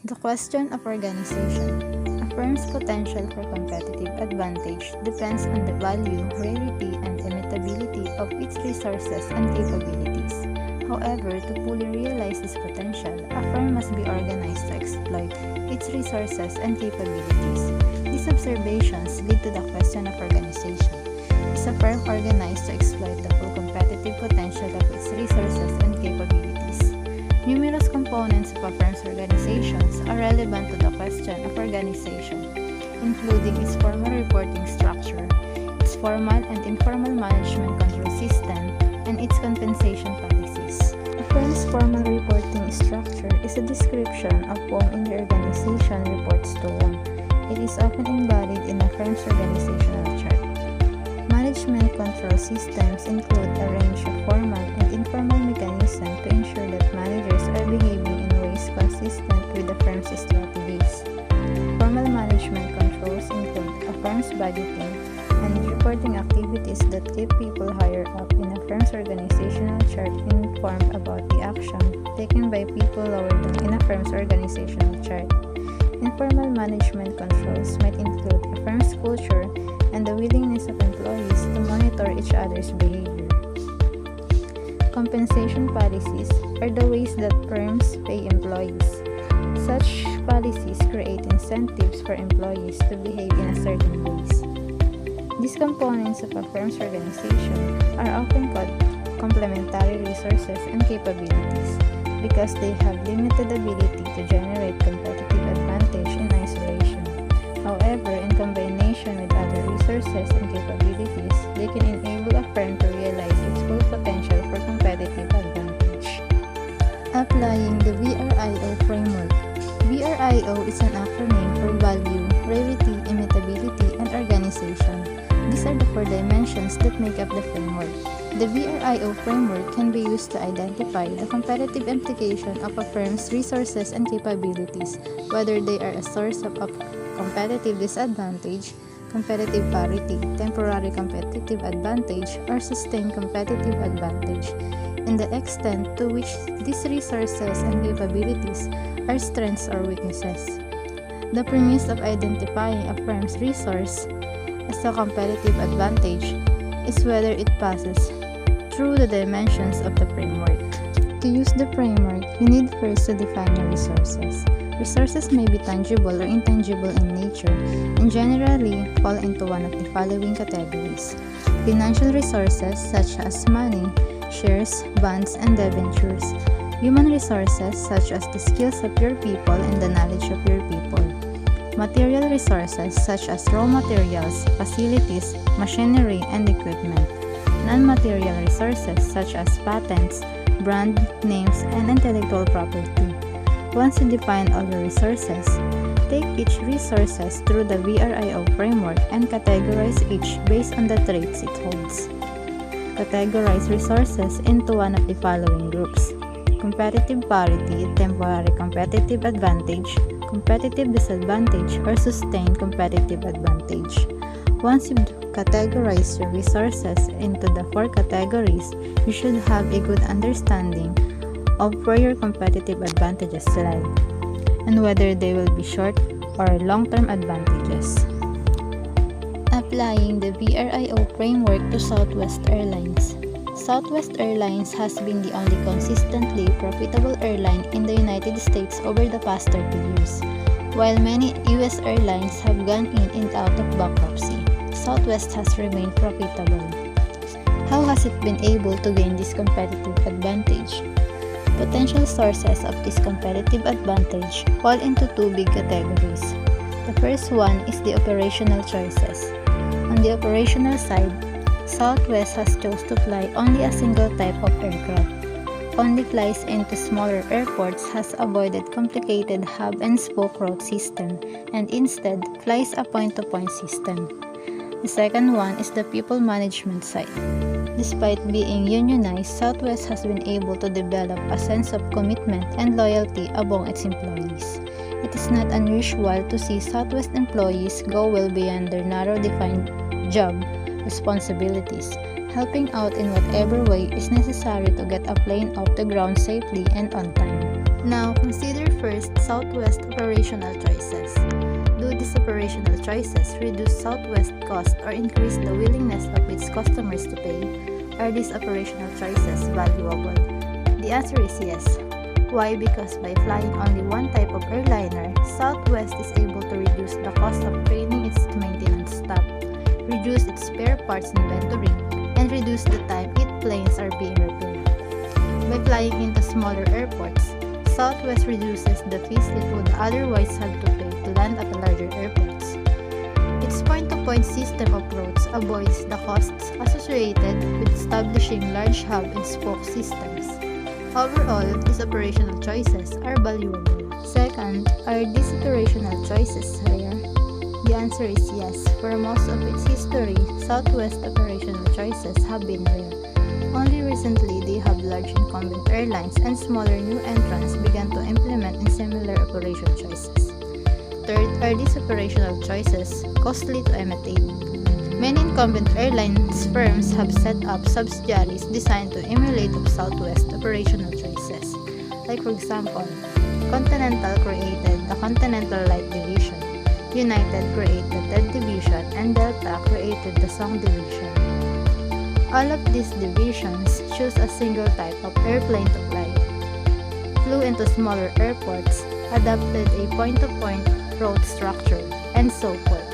The question of organization. A firm's potential for competitive advantage depends on the value, rarity, and immutability of its resources and capabilities. However, to fully realize this potential, a firm must be organized to exploit its resources and capabilities. These observations lead to the question of organization. Is a firm organized to exploit the full competitive potential of its resources and capabilities? Numerous components of a firm's organizations are relevant to the question of organization, including its formal reporting structure, its formal and informal management control system, and its compensation policies. A firm's formal reporting structure is a description of whom in the organization reports to whom. It is often embodied in a firm's organizational chart. Management control systems include a range of formal and informal mechanisms to ensure that managers are behaving in ways consistent with the firm's strategies. Formal management controls include a firm's budgeting and reporting activities that keep people higher up in a firm's organizational chart informed about the action taken by people lower down in a firm's organizational chart. Informal management controls might include a firm's culture and the willingness of employees to monitor each other's behavior. Compensation policies are the ways that firms pay employees. Such policies create incentives for employees to behave in a certain ways. These components of a firm's organization are often called complementary resources and capabilities because they have limited ability to generate competitive advantage in isolation. However, in combination with other resources and capabilities, they can enable a firm to realize its full potential for competitive advantage. Applying the VRIO framework. VRIO is an acronym for value, rarity, immutability, and organization. These are the 4 dimensions that make up the framework. The VRIO framework can be used to identify the competitive implication of a firm's resources and capabilities, whether they are a source of competitive disadvantage, competitive parity, temporary competitive advantage, or sustained competitive advantage, and the extent to which these resources and capabilities are strengths or weaknesses. The premise of identifying a firm's resource as a competitive advantage is whether it passes through the dimensions of the framework. To use the framework, you need first to define your resources. Resources may be tangible or intangible in nature and generally fall into one of the following categories: financial resources such as money, shares, bonds, and debentures; human resources such as the skills of your people and the knowledge of your people; material resources such as raw materials, facilities, machinery, and equipment; non-material resources such as patents, brand names, and intellectual property. Once you define all your resources, take each resources through the VRIO framework and categorize each based on the traits it holds. Categorize resources into one of the following groups: competitive parity, temporary competitive advantage, competitive disadvantage, or sustained competitive advantage. Once you've categorized your resources into the 4 categories, you should have a good understanding of where your competitive advantages lie and whether they will be short or long-term advantages. Applying the VRIO framework to Southwest Airlines. Southwest Airlines has been the only consistently profitable airline in the United States over the past 30 years. While many U.S. airlines have gone in and out of bankruptcy, Southwest has remained profitable. How has it been able to gain this competitive advantage? Potential sources of this competitive advantage fall into 2 big categories. The first one is the operational choices. On the operational side, Southwest has chosen to fly only a single type of aircraft, only flies into smaller airports, has avoided complicated hub-and-spoke route system, and instead flies a point-to-point system. The second one is the people management side. Despite being unionized, Southwest has been able to develop a sense of commitment and loyalty among its employees. It is not unusual to see Southwest employees go well beyond their narrow-defined job responsibilities, helping out in whatever way is necessary to get a plane off the ground safely and on time. Now, consider first, Southwest operational choices. Do these operational choices reduce Southwest cost or increase the willingness of its customers to pay? Are these operational choices valuable? The answer is yes. Why? Because by flying only one type of airliner, Southwest is able to reduce the cost of training its maintenance staff, reduce its spare parts inventory, and reduce the time its planes are being repaired. By flying into smaller airports, Southwest reduces the fees it would otherwise have to pay to land at larger airports. Its point-to-point system approach avoids the costs associated with establishing large hub and spoke systems. Overall, these operational choices are valuable. Second, are these operational choices rare? The answer is yes. For most of its history, Southwest operational choices have been rare. Only recently they have large incumbent airlines and smaller new entrants began to implement in similar operation choices. Third, are these operational choices costly to imitate? Many incumbent airlines firms have set up subsidiaries designed to emulate of Southwest operational choices. Like for example, Continental created the Continental Light Division, United created the TED Division, and Delta created the Song Division. All of these divisions choose a single type of airplane to fly, flew into smaller airports, adopted a point-to-point route structure, and so forth.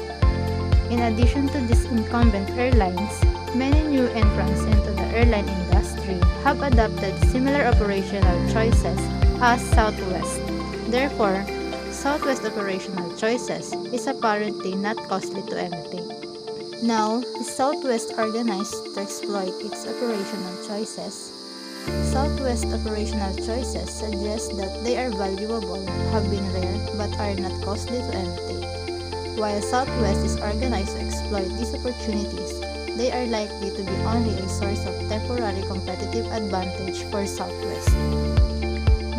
In addition to these incumbent airlines, many new entrants into the airline industry have adopted similar operational choices as Southwest. Therefore, Southwest operational choices is apparently not costly to imitate. Now, is Southwest organized to exploit its operational choices? Southwest operational choices suggest that they are valuable, have been rare, but are not costly to imitate. While Southwest is organized to exploit these opportunities, they are likely to be only a source of temporary competitive advantage for Southwest.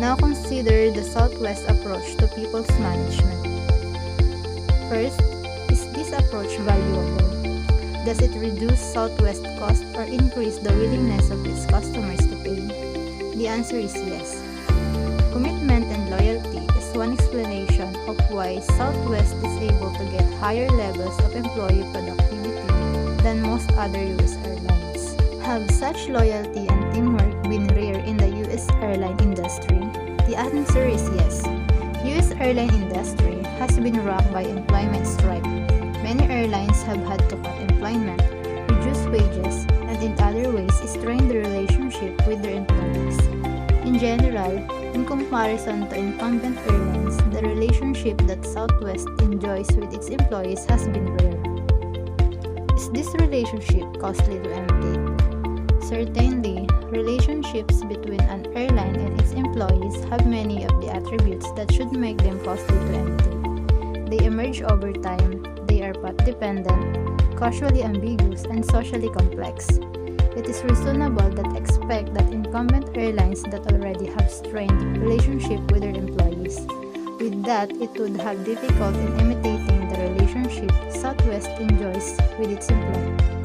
Now consider the Southwest approach to people's management. First, is this approach valuable? Does it reduce Southwest cost or increase the willingness of its customers to pay? The answer is yes. Commitment and loyalty is one explanation of why Southwest is able to get higher levels of employee productivity than most other U.S. airlines. Have such loyalty and teamwork been rare in the U.S. airline industry? The answer is yes. U.S. airline industry has been rocked by employment strife. Many airlines have had to cut employment, reduce wages, and in other ways strain the relationship with their employees. In general, in comparison to incumbent airlines, the relationship that Southwest enjoys with its employees has been rare. Is this relationship costly to imitate? Certainly, relationships between an airline and its employees have many of the attributes that should make them costly to imitate. They emerge over time, they are path-dependent, causally ambiguous, and socially complex. It is reasonable to expect that incumbent airlines that already have strained relationship with their employees. With that, it would have difficulty in imitating the relationship Southwest enjoys with its employees.